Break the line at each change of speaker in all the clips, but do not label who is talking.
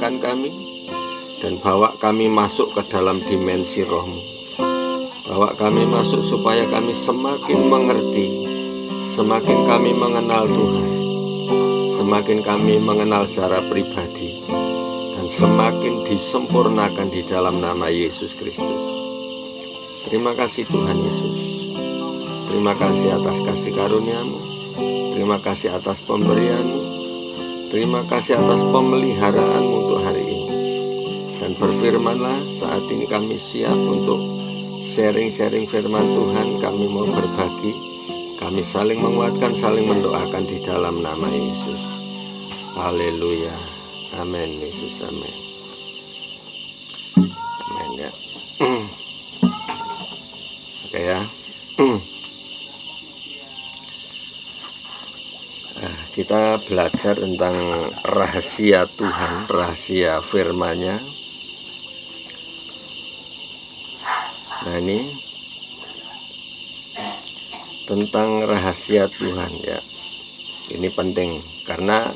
pikiran kami, dan bawa kami masuk ke dalam dimensi roh-Mu. Bawa kami masuk supaya kami semakin mengerti, semakin kami mengenal Tuhan, semakin kami mengenal secara pribadi, dan semakin disempurnakan di dalam nama Yesus Kristus. Terima kasih Tuhan Yesus. Terima kasih atas kasih karunia-Mu. Terima kasih atas pemberian-Mu. Terima kasih atas pemeliharaan-Mu untuk hari ini. Dan berfirmanlah, saat ini kami siap untuk sharing-sharing firman Tuhan. Kami mau berbagi, kami saling menguatkan, saling mendoakan di dalam nama Yesus. Haleluya. Amin Yesus, amin. Amin ya. Oke ya. Kita belajar tentang rahasia Tuhan, rahasia firman-Nya. Nah, ini tentang rahasia Tuhan ya. Ini penting karena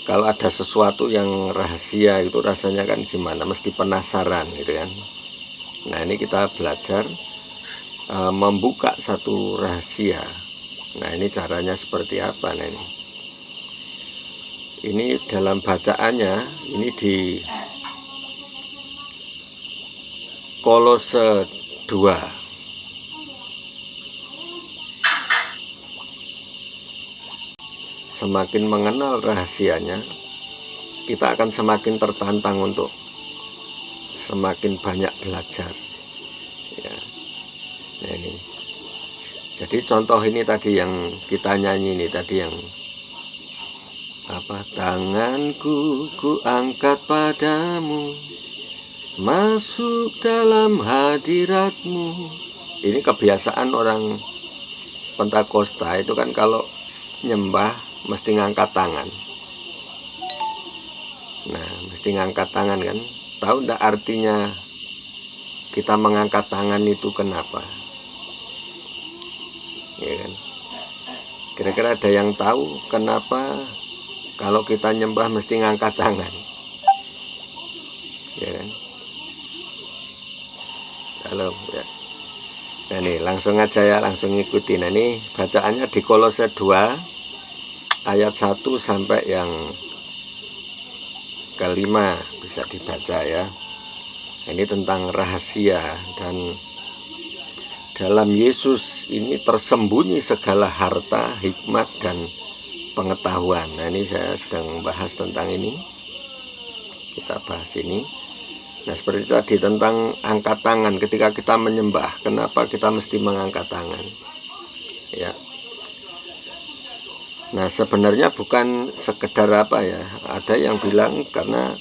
kalau ada sesuatu yang rahasia itu rasanya kan gimana, mesti penasaran gitu kan. Nah, ini kita belajar membuka satu rahasia. Nah, ini caranya seperti apa? Nah, ini dalam bacaannya, ini di Kolose 2. Semakin mengenal rahasianya, kita akan semakin tertantang untuk semakin banyak belajar ya. Nah, ini jadi contoh ini tadi yang kita nyanyi ini tadi yang apa? Tanganku ku angkat padamu, masuk dalam hadirat-Mu. Ini kebiasaan orang Pentakosta itu kan kalau nyembah mesti ngangkat tangan. Nah, mesti ngangkat tangan kan. Tahu enggak artinya kita mengangkat tangan itu kenapa? Ya kan? Kira-kira ada yang tahu kenapa kalau kita nyembah mesti ngangkat tangan? Ya kan? Halo ya. Nah, ini langsung aja ya, langsung ikuti. Nah, ini bacaannya di Kolose 2 ayat 1 sampai yang kelima, bisa dibaca ya. Ini tentang rahasia, dan dalam Yesus ini tersembunyi segala harta, hikmat, dan pengetahuan. Nah, ini saya sedang membahas tentang ini. Kita bahas ini. Nah, seperti tadi tentang angkat tangan ketika kita menyembah. Kenapa kita mesti mengangkat tangan? Ya. Nah, sebenarnya bukan sekedar apa ya. Ada yang bilang karena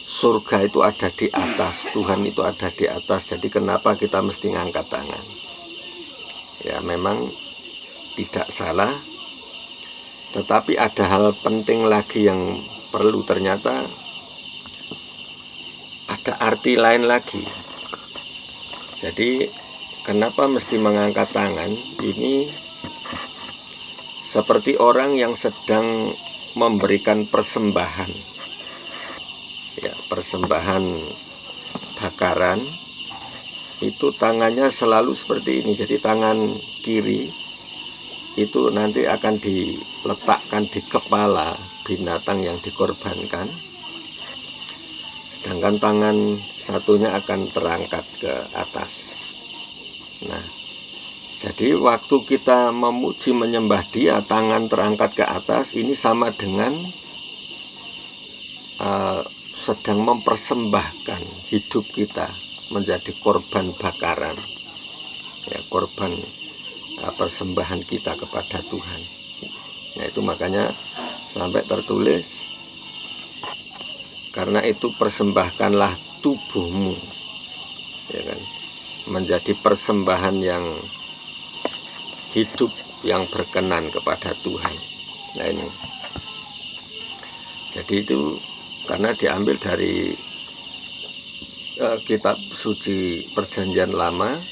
surga itu ada di atas, Tuhan itu ada di atas. Jadi kenapa kita mesti ngangkat tangan? Ya, memang tidak salah, tetapi ada hal penting lagi yang perlu. Ternyata ada arti lain lagi. Jadi kenapa mesti mengangkat tangan? Ini seperti orang yang sedang memberikan persembahan ya, persembahan bakaran. Itu tangannya selalu seperti ini. Jadi tangan kiri itu nanti akan diletakkan di kepala binatang yang dikorbankan, sedangkan tangan satunya akan terangkat ke atas. Nah, jadi waktu kita memuji menyembah Dia, tangan terangkat ke atas, ini sama dengan sedang mempersembahkan hidup kita menjadi korban bakaran ya, korban persembahan kita kepada Tuhan. Nah, itu makanya sampai tertulis, karena itu persembahkanlah tubuhmu ya kan, menjadi persembahan yang hidup, yang berkenan kepada Tuhan. Nah, ini jadi itu karena diambil dari kitab suci Perjanjian Lama,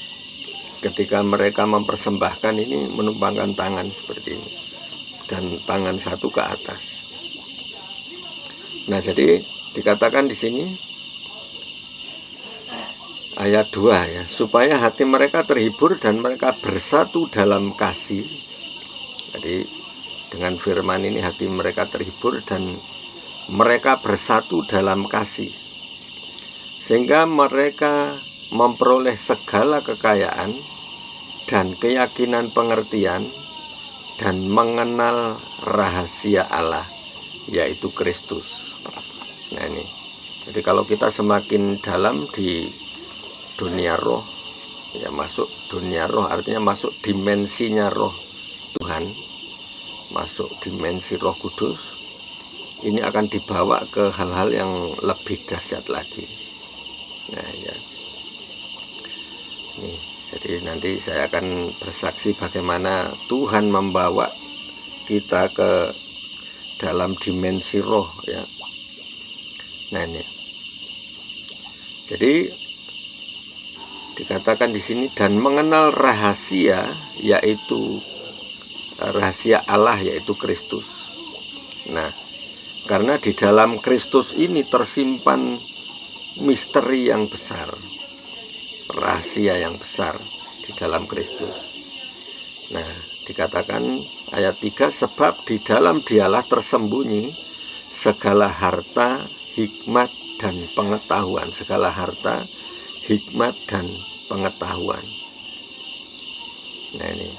ketika mereka mempersembahkan ini menumpangkan tangan seperti ini dan tangan satu ke atas. Nah, jadi Dikatakan di sini ayat 2 ya, supaya hati mereka terhibur dan mereka bersatu dalam kasih. Jadi dengan firman ini hati mereka terhibur dan mereka bersatu dalam kasih, sehingga mereka memperoleh segala kekayaan dan keyakinan pengertian dan mengenal rahasia Allah, yaitu Kristus. Nah ini, jadi kalau kita semakin dalam di dunia roh, ya masuk dunia roh artinya masuk dimensinya roh Tuhan, masuk dimensi Roh Kudus, ini akan dibawa ke hal-hal yang lebih dahsyat lagi. Nah ya, nih, jadi nanti saya akan bersaksi bagaimana Tuhan membawa kita ke dalam dimensi roh ya. Nah ini, jadi dikatakan di sini dan mengenal rahasia, yaitu rahasia Allah, yaitu Kristus. Nah, karena di dalam Kristus ini tersimpan misteri yang besar, rahasia yang besar di dalam Kristus. Nah, dikatakan ayat 3, sebab di dalam Dialah tersembunyi segala harta, hikmat dan pengetahuan, segala harta, hikmat dan pengetahuan. Nah ini,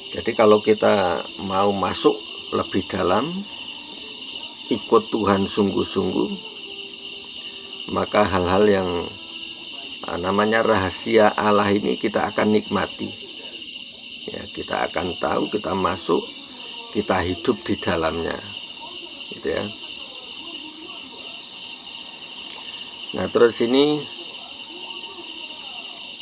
jadi kalau kita mau masuk lebih dalam, ikut Tuhan sungguh-sungguh, maka hal-hal yang namanya rahasia Allah ini kita akan nikmati ya, kita akan tahu, kita masuk, kita hidup di dalamnya gitu ya. Nah terus ini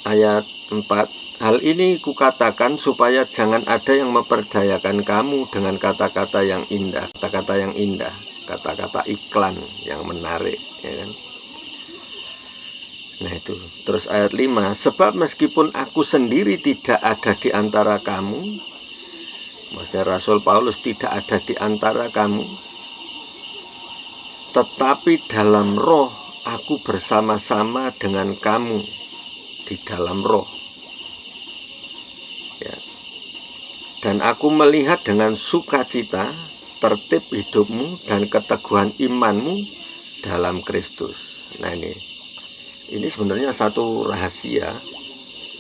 ayat 4, hal ini kukatakan supaya jangan ada yang memperdayakan kamu dengan kata-kata yang indah, kata-kata yang indah, kata-kata iklan yang menarik ya kan. Nah itu, terus ayat 5, sebab meskipun aku sendiri tidak ada di antara kamu, maksudnya Rasul Paulus tidak ada di antara kamu, tetapi dalam roh aku bersama-sama dengan kamu di dalam roh ya. Dan aku melihat dengan sukacita tertib hidupmu dan keteguhan imanmu dalam Kristus. Nah ini sebenarnya satu rahasia.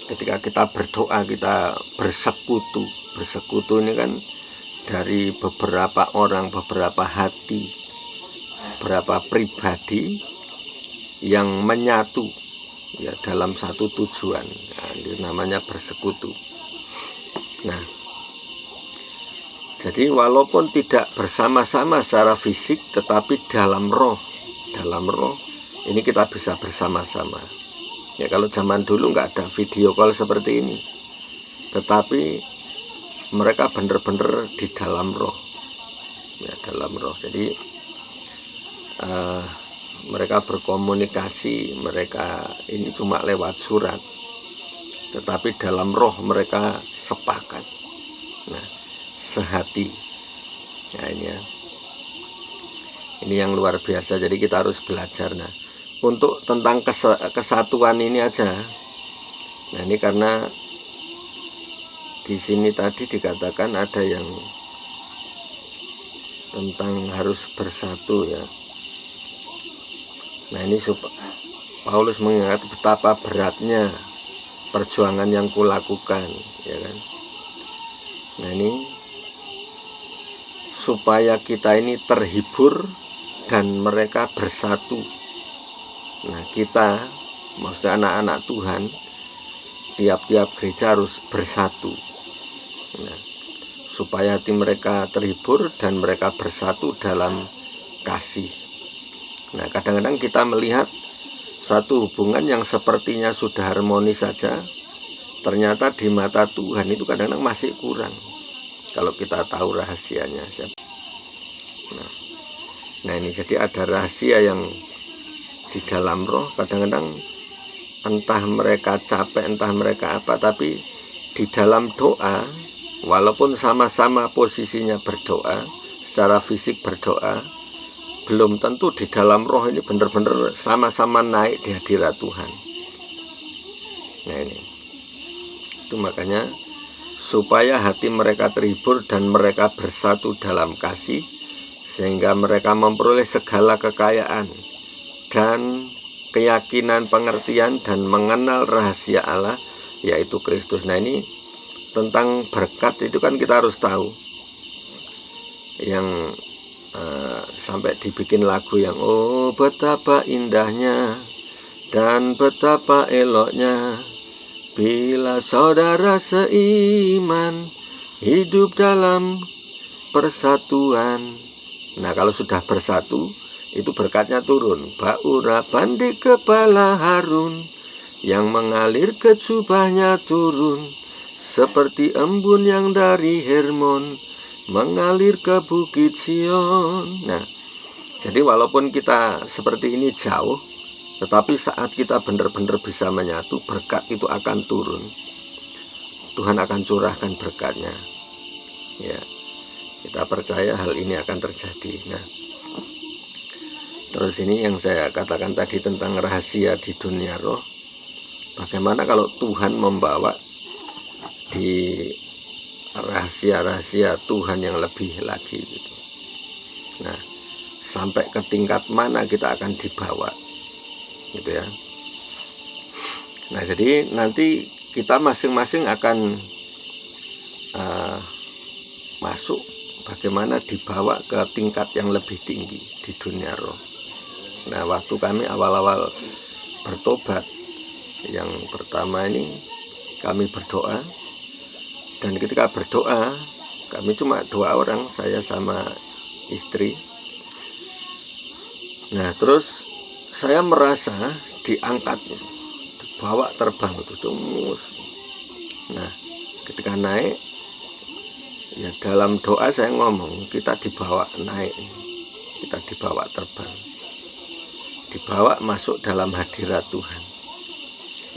Ketika kita berdoa, kita bersekutu. Bersekutu ini kan dari beberapa orang, beberapa hati, beberapa pribadi yang menyatu ya dalam satu tujuan. Nah, ini namanya bersekutu. Nah, jadi walaupun tidak bersama-sama secara fisik, tetapi dalam roh ini kita bisa bersama-sama. Ya kalau zaman dulu nggak ada video call seperti ini, tetapi mereka benar-benar di dalam roh, ya dalam roh. Jadi mereka berkomunikasi, mereka ini cuma lewat surat, tetapi dalam roh mereka sepakat. Nah, sehati. Nah ini ya, ini yang luar biasa. Jadi kita harus belajar. Nah, untuk tentang kesatuan ini aja. Nah ini karena di sini tadi dikatakan ada yang tentang harus bersatu ya. Nah ini Paulus mengingat betapa beratnya perjuangan yang kulakukan ya kan. Nah ini supaya kita ini terhibur dan mereka bersatu. Nah kita, maksudnya anak-anak Tuhan, tiap-tiap gereja harus bersatu. Nah, supaya hati mereka terhibur dan mereka bersatu dalam kasih. Nah kadang-kadang kita melihat satu hubungan yang sepertinya sudah harmonis saja, ternyata di mata Tuhan itu kadang-kadang masih kurang. Kalau kita tahu rahasianya. Nah ini jadi ada rahasia yang di dalam roh. Kadang-kadang entah mereka capek, entah mereka apa, tapi di dalam doa, walaupun sama-sama posisinya berdoa, secara fisik berdoa, belum tentu di dalam roh ini benar-benar sama-sama naik di hadirat Tuhan. Nah ini, itu makanya supaya hati mereka terhibur dan mereka bersatu dalam kasih, sehingga mereka memperoleh segala kekayaan dan keyakinan, pengertian, dan mengenal rahasia Allah, yaitu Kristus. Nah ini tentang berkat itu kan kita harus tahu. Yang sampai dibikin lagu yang oh betapa indahnya dan betapa eloknya bila saudara seiman hidup dalam persatuan. Nah kalau sudah bersatu, itu berkatnya turun. Urapan di kepala Harun yang mengalir ke jubahnya turun, seperti embun yang dari Hermon mengalir ke Bukit Sion. Nah, jadi walaupun kita seperti ini jauh, tetapi saat kita benar-benar bisa menyatu, berkat itu akan turun. Tuhan akan curahkan berkatnya. Ya, kita percaya hal ini akan terjadi. Nah, terus ini yang saya katakan tadi tentang rahasia di dunia roh. Bagaimana kalau Tuhan membawa di rahasia-rahasia Tuhan yang lebih lagi gitu. Nah, sampai ke tingkat mana kita akan dibawa gitu ya. Nah, jadi nanti kita masing-masing akan masuk bagaimana dibawa ke tingkat yang lebih tinggi di dunia roh. Nah, waktu kami awal-awal bertobat, yang pertama ini kami berdoa. Dan ketika berdoa, kami cuma 2 orang, saya sama istri. Nah, terus saya merasa diangkat, dibawa terbang itu cumus. Nah, ketika naik, ya dalam doa saya ngomong, kita dibawa naik, kita dibawa terbang, dibawa masuk dalam hadirat Tuhan.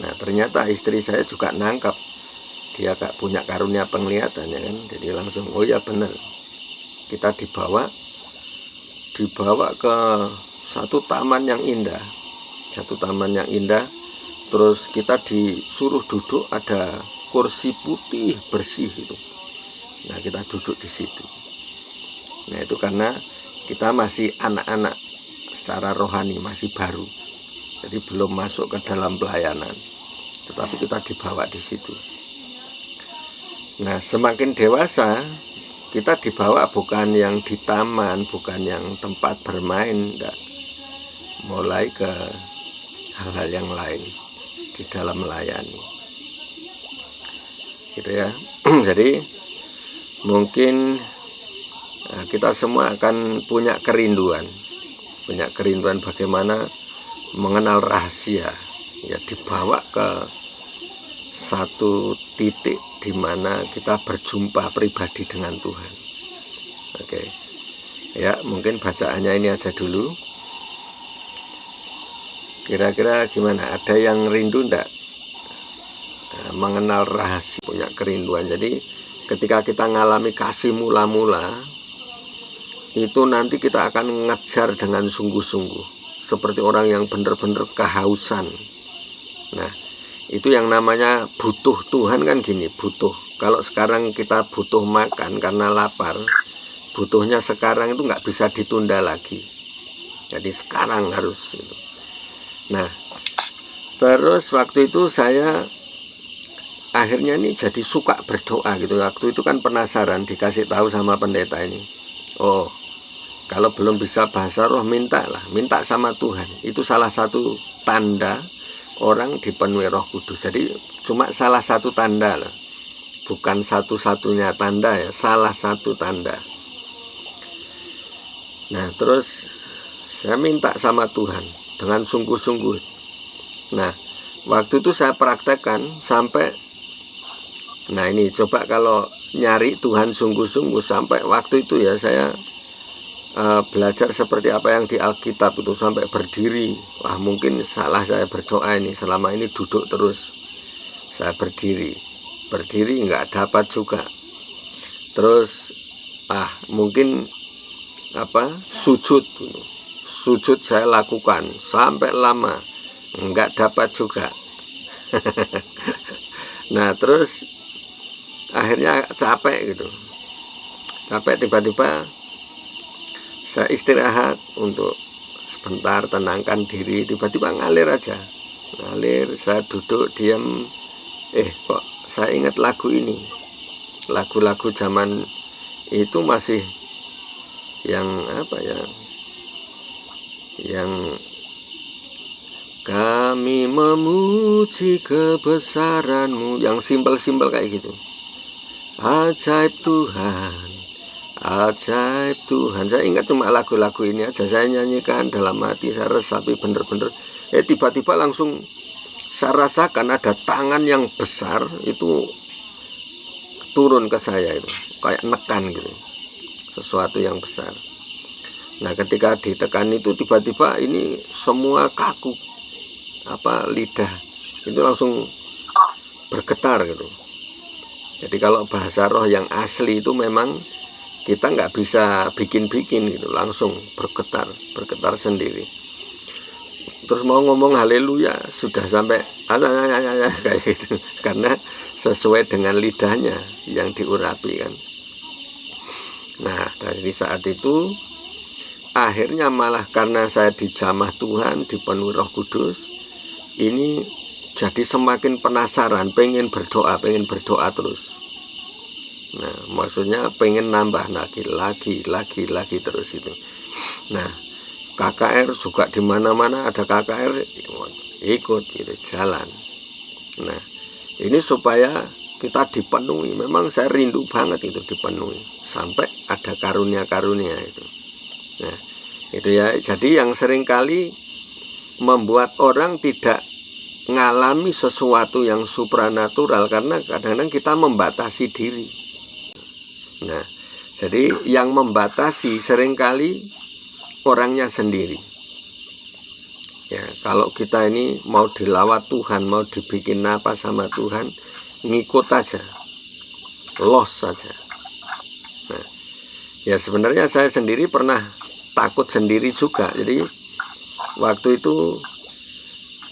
Nah, ternyata istri saya juga nangkap. Dia gak punya karunia penglihatan ya kan, jadi langsung oh ya benar, kita dibawa ke satu taman yang indah, terus kita disuruh duduk, ada kursi putih bersih itu. Nah, kita duduk di situ. Nah, itu karena kita masih anak-anak secara rohani, masih baru, jadi belum masuk ke dalam pelayanan, tetapi kita dibawa di situ. Nah, semakin dewasa, kita dibawa bukan yang di taman, bukan yang tempat bermain, enggak. Mulai ke hal-hal yang lain di dalam melayani. Gitu ya. Jadi, mungkin kita semua akan punya kerinduan bagaimana mengenal rahasia, ya dibawa ke satu titik di mana kita berjumpa pribadi dengan Tuhan. Oke. Ya, mungkin bacaannya ini aja dulu. Kira-kira gimana? Ada yang rindu enggak? Mengenal rahasia, punya kerinduan. Jadi, ketika kita ngalami kasih mula-mula, itu nanti kita akan ngejar dengan sungguh-sungguh. Seperti orang yang benar-benar kehausan. Nah, itu yang namanya butuh Tuhan kan gini, butuh. Kalau sekarang kita butuh makan karena lapar, butuhnya sekarang itu nggak bisa ditunda lagi. Jadi sekarang harus itu. Nah, terus waktu itu saya akhirnya ini jadi suka berdoa gitu. Waktu itu kan penasaran, dikasih tahu sama pendeta ini. Oh, kalau belum bisa bahasa roh, minta sama Tuhan. Itu salah satu tanda orang dipenuhi Roh Kudus. Jadi cuma salah satu tanda lah, bukan satu-satunya tanda ya, salah satu tanda. Nah, terus saya minta sama Tuhan dengan sungguh-sungguh. Nah, waktu itu saya praktekkan sampai, nah ini coba kalau nyari Tuhan sungguh-sungguh, sampai waktu itu ya saya belajar seperti apa yang di Alkitab itu, sampai berdiri. Wah, mungkin salah saya berdoa ini, selama ini duduk terus. Saya berdiri nggak dapat juga. Terus mungkin sujud dulu. sujud saya lakukan sampai lama, nggak dapat juga. Nah terus akhirnya capek gitu, capek, tiba-tiba saya istirahat untuk sebentar tenangkan diri, tiba-tiba ngalir aja, ngalir. Saya duduk diam, kok saya ingat lagu ini, lagu-lagu zaman itu masih yang apa ya, yang kami memuji kebesaran-Mu, yang simpel-simpel kayak gitu. Ajaib Tuhan, ajaib Tuhan. Saya ingat cuma lagu-lagu ini aja, saya nyanyikan dalam hati, saya resapi bener-bener. Tiba-tiba langsung saya rasakan ada tangan yang besar itu turun ke saya, itu kayak nekan gitu, sesuatu yang besar. Nah ketika ditekan itu tiba-tiba ini semua kaku, lidah itu langsung bergetar gitu. Jadi kalau bahasa roh yang asli itu memang kita nggak bisa bikin-bikin gitu, langsung bergetar sendiri. Terus mau ngomong haleluya sudah sampai kayak gitu, karena sesuai dengan lidahnya yang diurapi kan. Nah dari saat itu akhirnya malah karena saya dijamah Tuhan, dipenuhi Roh Kudus, ini jadi semakin penasaran, pengen berdoa terus. Nah maksudnya pengen nambah lagi terus itu. Nah KKR juga di mana-mana ada KKR, ikut gitu, jalan. Nah ini supaya kita dipenuhi, memang saya rindu banget itu dipenuhi, sampai ada karunia-karunia itu. Nah itu ya, jadi yang seringkali membuat orang tidak ngalami sesuatu yang supranatural karena kadang-kadang kita membatasi diri. Nah jadi yang membatasi seringkali orangnya sendiri. Ya kalau kita ini mau dilawat Tuhan, mau dibikin apa sama Tuhan, ngikut aja, los saja. Nah ya sebenarnya saya sendiri pernah takut sendiri juga. Jadi waktu itu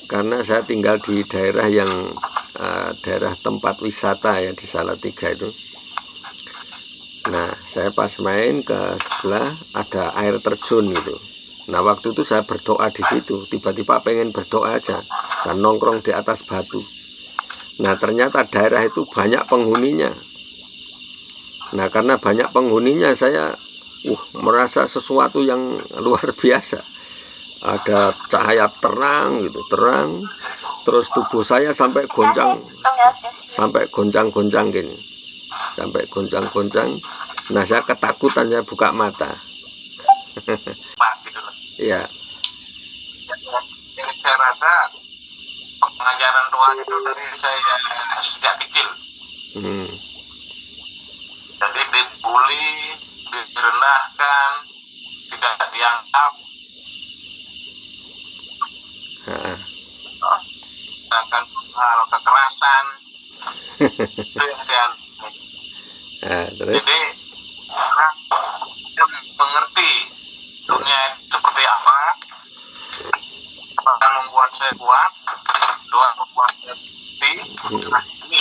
karena saya tinggal di daerah yang daerah tempat wisata ya, di Salatiga itu. Nah saya pas main ke sebelah ada air terjun gitu. Nah waktu itu saya berdoa di situ, tiba-tiba pengen berdoa aja, saya nongkrong di atas batu. Nah ternyata daerah itu banyak penghuninya. Nah karena banyak penghuninya saya merasa sesuatu yang luar biasa. Ada cahaya terang gitu, terang. Terus tubuh saya sampai goncang gini, sampai goncang. Nah saya ketakutan, saya buka mata. Iya.
Saya rasa pengajaran Tuhan itu dari saya sejak kecil. Jadi dibully, direndahkan, tidak dianggap, akan hal kekerasan. Itu yang saya jadi mengerti dunia seperti apa. Tuhan membuat saya kuat, Tuhan membuat saya bukti. Ini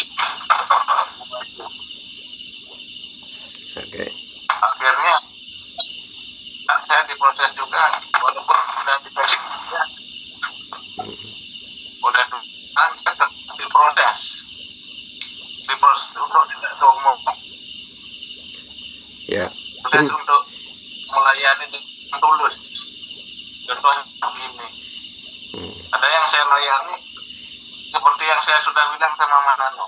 akhirnya kan saya diproses juga, walaupun sudah diproses juga, udah kan tetap diproses untuk tidak sombong,
ya,
proses untuk melayani dengan tulus. Contohnya begini, ada yang saya layani seperti yang saya sudah bilang sama Manano.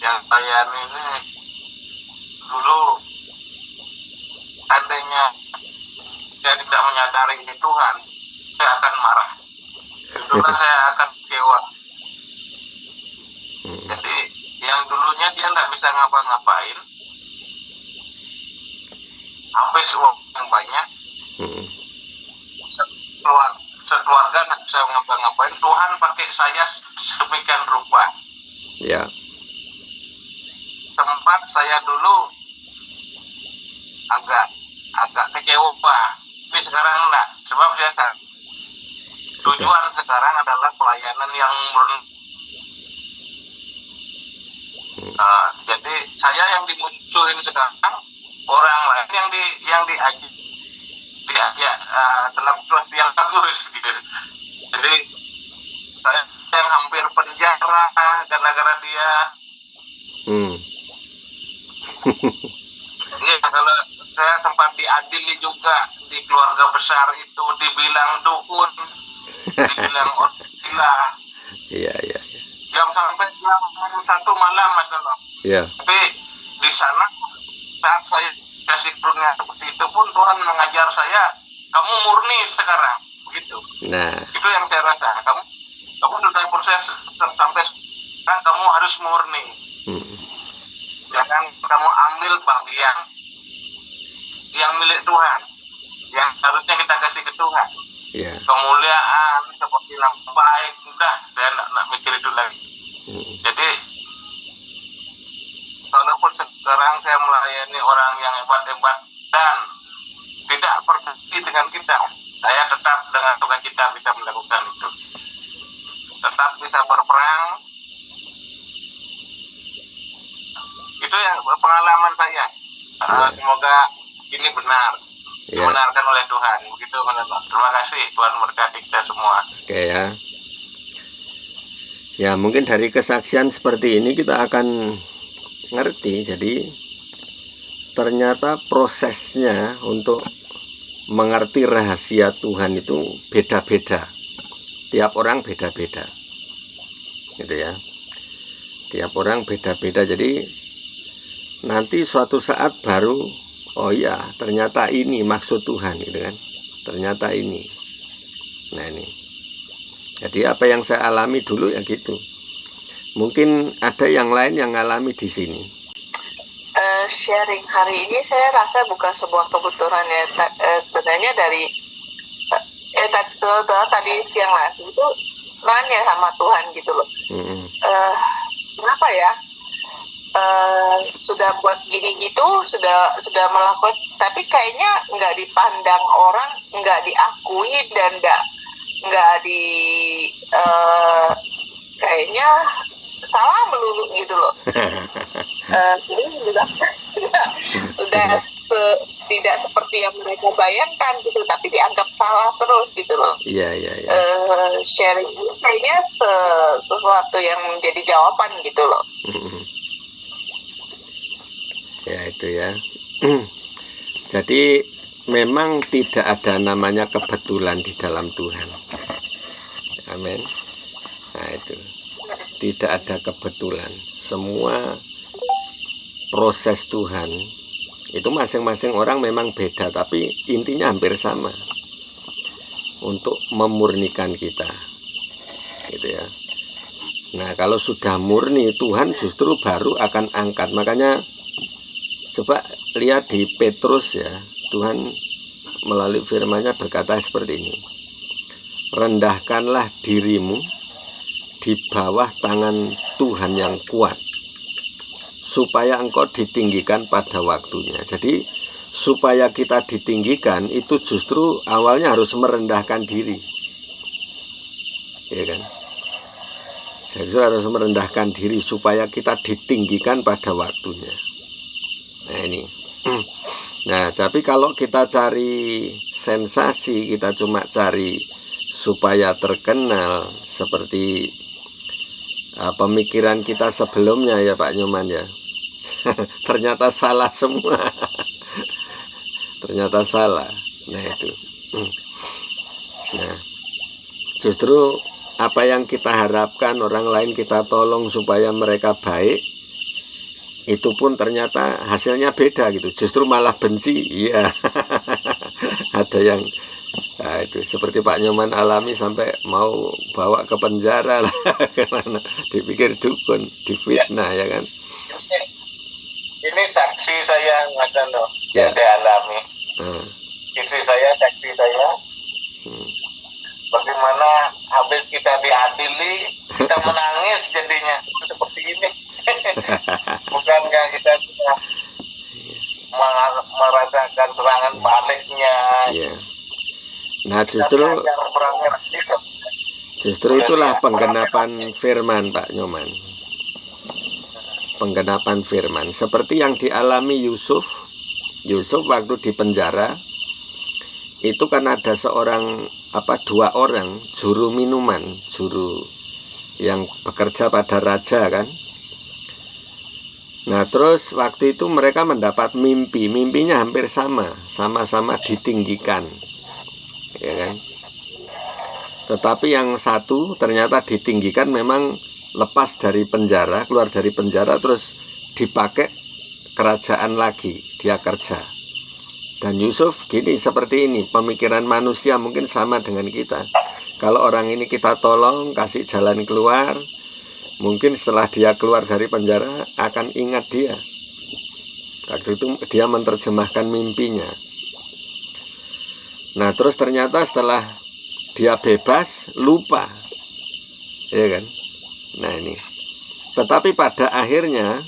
Yang layani ini dulu andainya saya tidak menyadari ini Tuhan, saya akan marah. Dulu saya akan kecewa. Jadi yang dulunya dia tidak bisa ngapa-ngapain, habis uang yang banyak, sekeluarga nggak bisa ngapa-ngapain, Tuhan pakai saya sedemikian rupa.
Ya.
Tempat saya dulu agak yang murni. Jadi saya yang dimusuhin sekarang, orang lain yang diajak dalam situasi yang bagus gitu. Jadi saya yang hampir penjara gara-gara dia. Iya, kalau saya sempat diadili juga di keluarga besar itu, dibilang dukun, dibilang orang gila.
Iya.
Sampai jam 1 malam, Mas Nono.
Iya.
Tapi di sana saat saya kasih kurnia seperti itu pun Tuhan mengajar saya, kamu murni sekarang, begitu.
Nah,
itu yang saya rasa. Kamu sudah proses sampai sekarang, kamu harus murni. Jangan kamu ambil bagian yang milik Tuhan, yang harusnya kita kasih ke Tuhan.
yeah.
Kemuliaan seperti nama baik, udah saya nak mikir itu lagi. Jadi walaupun sekarang saya melayani orang yang hebat-hebat dan tidak peduli dengan kita, saya tetap dengan sukacita bisa melakukan itu, tetap bisa berperang. Itu yang pengalaman saya. Semoga ini benar, dibenarkan oleh Tuhan. Begitu, terima kasih. Tuhan memberkati kita semua.
Oke ya. Ya, mungkin dari kesaksian seperti ini kita akan ngerti. Jadi ternyata prosesnya untuk mengerti rahasia Tuhan itu beda-beda. Tiap orang beda-beda. Gitu ya. Tiap orang beda-beda. Jadi nanti suatu saat baru, oh ya, ternyata ini maksud Tuhan, gitu kan. Ternyata ini. Nah ini. Jadi apa yang saya alami dulu ya gitu. Mungkin ada yang lain yang alami di sini.
Sharing hari ini saya rasa bukan sebuah kebetulan ya. Sebenarnya dari tadi siang lalu itu nanya sama Tuhan gitu loh. Kenapa ya? Sudah buat gini gitu, sudah melakukan, tapi kayaknya nggak dipandang orang, nggak diakui dan nggak di kayaknya salah melulu gitu loh. Sudah tidak seperti yang mereka bayangkan gitu, tapi dianggap salah terus gitu loh.
Iya.
Sharing ini kayaknya sesuatu yang menjadi jawaban gitu loh.
Ya itu ya. Jadi memang tidak ada namanya kebetulan di dalam Tuhan. Amin. Nah itu, tidak ada kebetulan. Semua proses Tuhan itu masing-masing orang memang beda, tapi intinya hampir sama untuk memurnikan kita, gitu ya. Nah kalau sudah murni, Tuhan justru baru akan angkat. Makanya coba lihat di Petrus ya, Tuhan melalui firman-Nya berkata seperti ini, rendahkanlah dirimu di bawah tangan Tuhan yang kuat, supaya engkau ditinggikan pada waktunya. Jadi supaya kita ditinggikan itu justru awalnya harus merendahkan diri, ya kan? Jadi harus merendahkan diri supaya kita ditinggikan pada waktunya. Nah ini. Nah tapi kalau kita cari sensasi, kita cuma cari supaya terkenal, seperti pemikiran kita sebelumnya ya Pak Nyoman ya. Ternyata salah semua. Ternyata salah. Nah itu. Nah justru apa yang kita harapkan orang lain kita tolong supaya mereka baik, itu pun ternyata hasilnya beda gitu. Justru malah benci. Iya. Ada yang itu seperti Pak Nyoman alami sampai mau bawa ke penjara lah. Karena dipikir dukun, difitnah ya kan.
Ini saksi saya yang saya alami. Istri saya, saksi saya. Bagaimana habis kita diadili, kita menangis jadinya seperti ini. Bukankah kita sudah merasakan serangan baliknya?
Nah justru Justru itulah penggenapan firman, Pak Nyoman. Penggenapan firman seperti yang dialami Yusuf waktu di penjara. Itu kan ada dua orang juru minuman, juru yang bekerja pada raja kan. Nah terus waktu itu mereka mendapat mimpinya hampir sama-sama ditinggikan, ya kan. Tetapi yang satu ternyata ditinggikan memang lepas dari penjara, keluar dari penjara terus dipakai kerajaan lagi, dia kerja. Dan Yusuf gini, seperti ini, pemikiran manusia mungkin sama dengan kita. Kalau orang ini kita tolong, kasih jalan keluar, mungkin setelah dia keluar dari penjara akan ingat dia. Waktu itu dia menerjemahkan mimpinya. Nah terus ternyata setelah dia bebas, lupa, ya kan? Nah ini. Tetapi pada akhirnya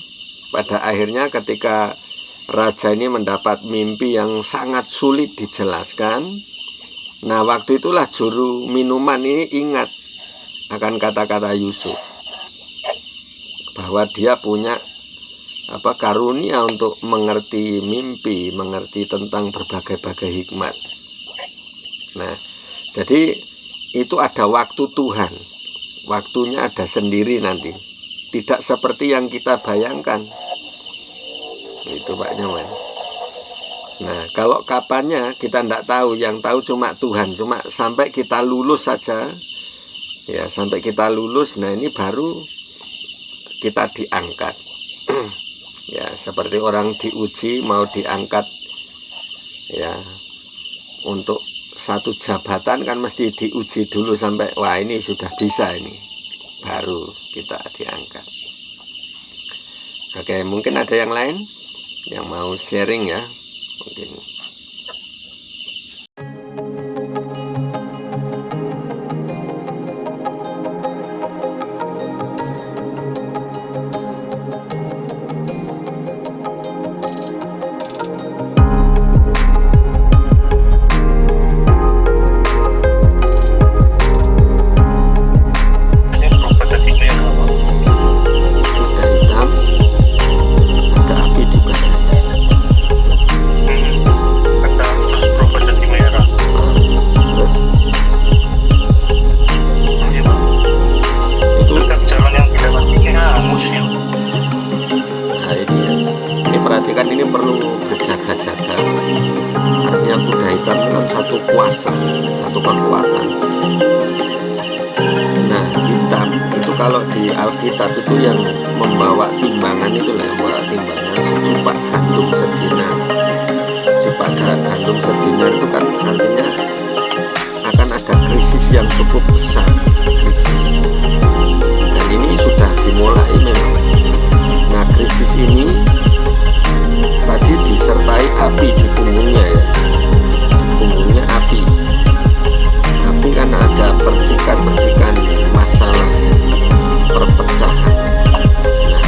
ketika raja ini mendapat mimpi yang sangat sulit dijelaskan. Nah waktu itulah juru minuman ini ingat akan kata-kata Yusuf, bahwa dia punya karunia untuk mengerti mimpi, mengerti tentang berbagai-bagai hikmat. Nah jadi itu ada waktu Tuhan, waktunya ada sendiri nanti, tidak seperti yang kita bayangkan. Itu Pak Nyoman. Nah kalau kapannya kita tidak tahu, yang tahu cuma Tuhan, cuma sampai kita lulus saja, ya sampai kita lulus. Nah ini baru kita diangkat. Ya seperti orang diuji mau diangkat, ya untuk satu jabatan kan mesti diuji dulu sampai wah ini sudah bisa, ini baru kita diangkat. Oke, mungkin ada yang lain yang mau sharing ya, mungkin. Kalau di Alkitab itu yang membawa timbangan itu lah, membawa timbangan secupak gandum sedinar. Secupak gandum sedinar itu kan artinya akan ada krisis yang cukup besar, krisis. Dan ini sudah dimulai memang. Nah krisis ini tadi disertai api di punggungnya ya, punggungnya api. Api kan ada percikan-percikan masalah, perpecahan. Nah,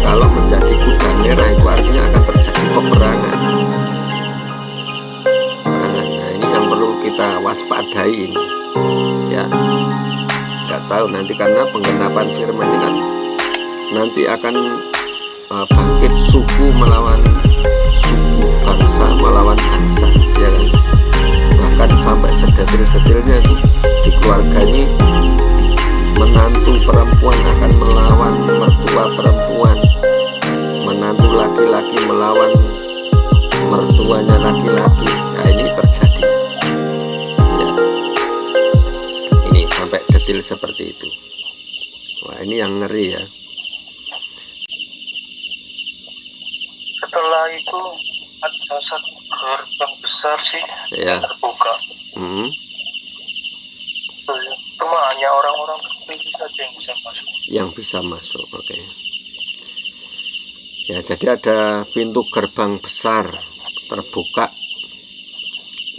kalau menjadi kuda merah itu artinya akan terjadi peperangan. Nah, ini yang perlu kita waspadai ini. Ya, nggak tahu nanti karena penggenapan firman ini kan nanti akan bangkit suku melawan suku, bangsa melawan bangsa, ya kan? Bahkan sampai sedetil-detilnya itu di keluarga ini. Menantu perempuan akan melawan mertua perempuan, menantu laki-laki melawan mertuanya laki-laki. Nah ini terjadi ya. Ini sampai detil seperti itu. Wah ini yang ngeri ya.
Setelah itu ada satu gerbang besar sih yang terbuka. Cuma hanya orang-orang terpilih saja yang bisa masuk.
Yang bisa masuk, oke. Ya, jadi ada pintu gerbang besar terbuka.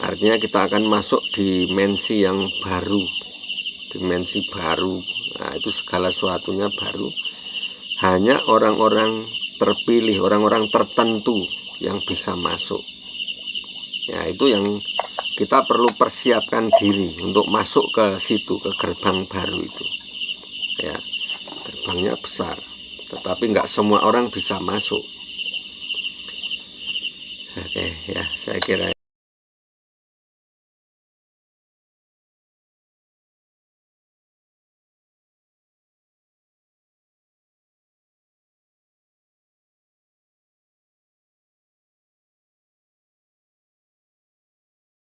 Artinya kita akan masuk dimensi yang baru, dimensi baru. Nah, itu segala sesuatunya baru. Hanya orang-orang terpilih, orang-orang tertentu yang bisa masuk. Ya, itu yang kita perlu persiapkan diri untuk masuk ke situ, ke gerbang baru itu. Ya, gerbangnya besar, tetapi nggak semua orang bisa masuk. Oke, ya, saya kira